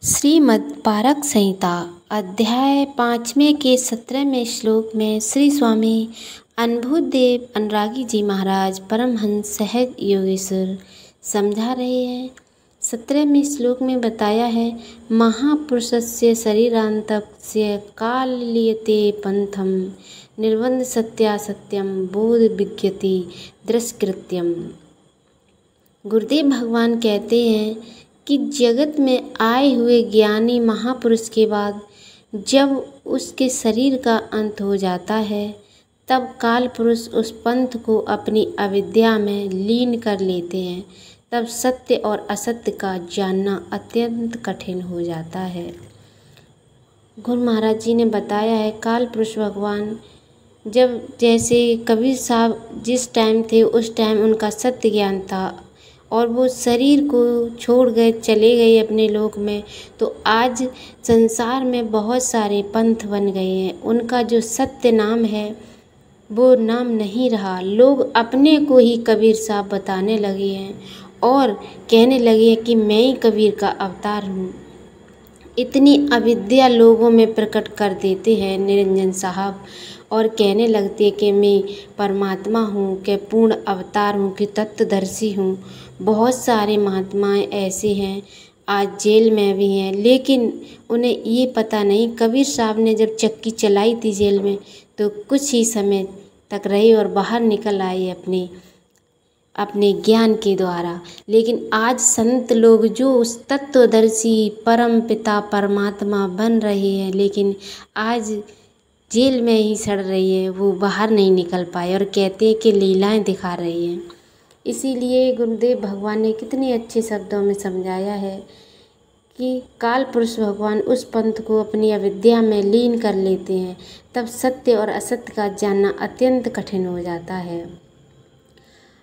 Shrimad park संहिता अध्याय 5वें के 17वें श्लोक में श्री स्वामी अनुभूतिदेव अनुरागी जी महाराज परमहंस सहज योगेश्वर समझा रहे हैं। 17वें श्लोक में बताया है, महापुरुषस्य शरीरांतस्य काललीयते पंथम निर्बंध सत्यासत्यम बोध विज्ञति दृष्कृत्यम। गुरुदेव भगवान कहते हैं कि जगत में आए हुए ज्ञानी महापुरुष के बाद जब उसके शरीर का अंत हो जाता है तब काल पुरुष उस पंथ को अपनी अविद्या में लीन कर लेते हैं। तब सत्य और असत्य का जानना अत्यंत कठिन हो जाता है। गुरु महाराज जी ने बताया है, काल पुरुष भगवान जब जैसे कबीर साहब जिस टाइम थे उस टाइम उनका सत्य ज्ञान था और वो शरीर को छोड़ गए, चले गए अपने लोक में, तो आज संसार में बहुत सारे पंथ बन गए हैं। उनका जो सत्य नाम है वो नाम नहीं रहा। लोग अपने को ही कबीर साहब बताने लगे हैं और कहने लगे हैं कि मैं ही कबीर का अवतार हूँ। इतनी अविद्या लोगों में प्रकट कर देते हैं निरंजन साहब और कहने लगते हैं कि मैं परमात्मा हूँ, कि पूर्ण अवतार हूँ, कि तत्वदर्शी हूँ। बहुत सारे महात्माएं ऐसे हैं, आज जेल में भी हैं, लेकिन उन्हें ये पता नहीं। कबीर साहब ने जब चक्की चलाई थी जेल में तो कुछ ही समय तक रहे और बाहर निकल आए अपने ज्ञान के द्वारा। लेकिन आज संत लोग जो उस तत्वदर्शी परम पिता परमात्मा बन रहे हैं, लेकिन आज जेल में ही सड़ रही है, वो बाहर नहीं निकल पाए और कहते हैं कि लीलाएं दिखा रही हैं। इसीलिए गुरुदेव भगवान ने कितने अच्छे शब्दों में समझाया है कि काल पुरुष भगवान उस पंथ को अपनी अविद्या में लीन कर लेते हैं। तब सत्य और असत्य का जानना अत्यंत कठिन हो जाता है।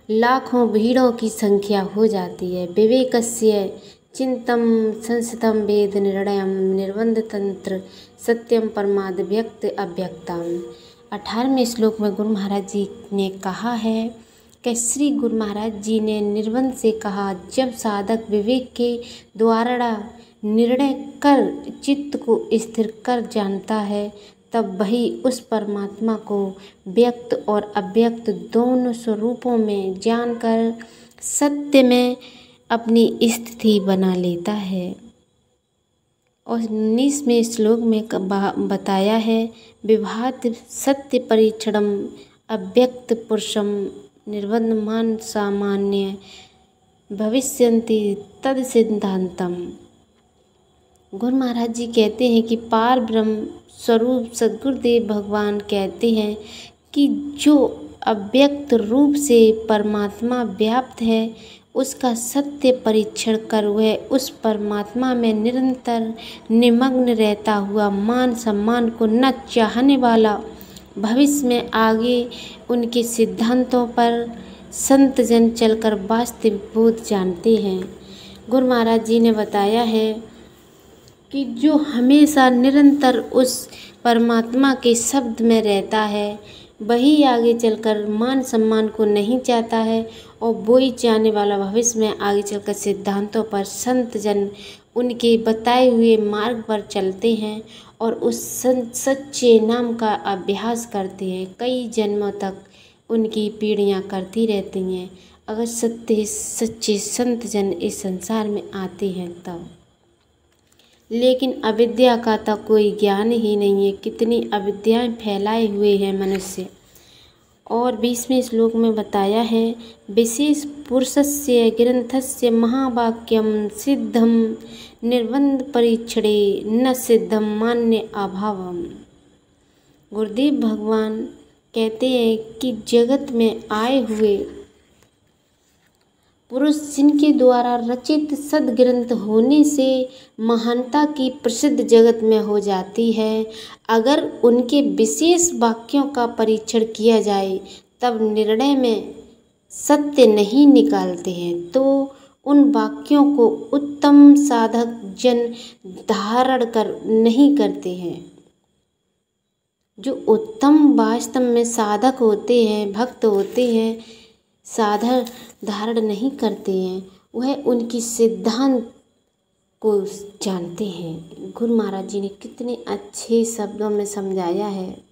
लाखों भीड़ों की संख्या हो जाती है। विवेकस्य चिंतम संस्थितम वेद निर्णयम निर्बंध तंत्र सत्यम परमाद व्यक्त अव्यक्तम। 18वें श्लोक में गुरु महाराज जी ने कहा है कि श्री गुरु महाराज जी ने निर्बंध से कहा, जब साधक विवेक के द्वारा निर्णय कर चित्त को स्थिर कर जानता है तब वही उस परमात्मा को व्यक्त और अव्यक्त दोनों स्वरूपों में जानकर सत्य में अपनी स्थिति बना लेता है। और 19वें श्लोक में बताया है, विभात सत्य परीक्षणम अव्यक्त पुरुषम निर्बंध मान सामान्य भविष्यन्ति तद सिद्धांतम। गुरु महाराज जी कहते हैं कि पार ब्रह्म स्वरूप सद्गुरुदेव भगवान कहते हैं कि जो अव्यक्त रूप से परमात्मा व्याप्त है उसका सत्य परीक्षण कर वह उस परमात्मा में निरंतर निमग्न रहता हुआ मान सम्मान को न चाहने वाला भविष्य में आगे उनके सिद्धांतों पर संत जन चलकर वास्तविक बोध जानते हैं। गुरु महाराज जी ने बताया है कि जो हमेशा निरंतर उस परमात्मा के शब्द में रहता है वही आगे चलकर मान सम्मान को नहीं चाहता है और वही चाहने वाला भविष्य में आगे चलकर सिद्धांतों पर संत जन उनके बताए हुए मार्ग पर चलते हैं और उस सच्चे नाम का अभ्यास करते हैं। कई जन्मों तक उनकी पीढ़ियां करती रहती हैं अगर सच्चे संत जन इस संसार में आते हैं तब। लेकिन अविद्या का तो कोई ज्ञान ही नहीं है। कितनी अविद्याएं फैलाए हुए हैं मनुष्य। और 20वें श्लोक में बताया है, विशेष पुरुषस्य ग्रंथस्य महावाक्यम सिद्धम निर्बंध परीक्षणे न सिद्धम मान्य अभावम। गुरुदेव भगवान कहते हैं कि जगत में आए हुए पुरुष जिनके द्वारा रचित सद्ग्रंथ होने से महानता की प्रसिद्ध जगत में हो जाती है, अगर उनके विशेष वाक्यों का परीक्षण किया जाए तब निर्णय में सत्य नहीं निकालते हैं तो उन वाक्यों को उत्तम साधक जन धारण कर नहीं करते हैं। जो उत्तम वास्तव में साधक होते हैं, भक्त होते हैं, साधन धारण नहीं करते हैं, वह उनकी सिद्धांत को जानते हैं। गुरु महाराज जी ने कितने अच्छे शब्दों में समझाया है।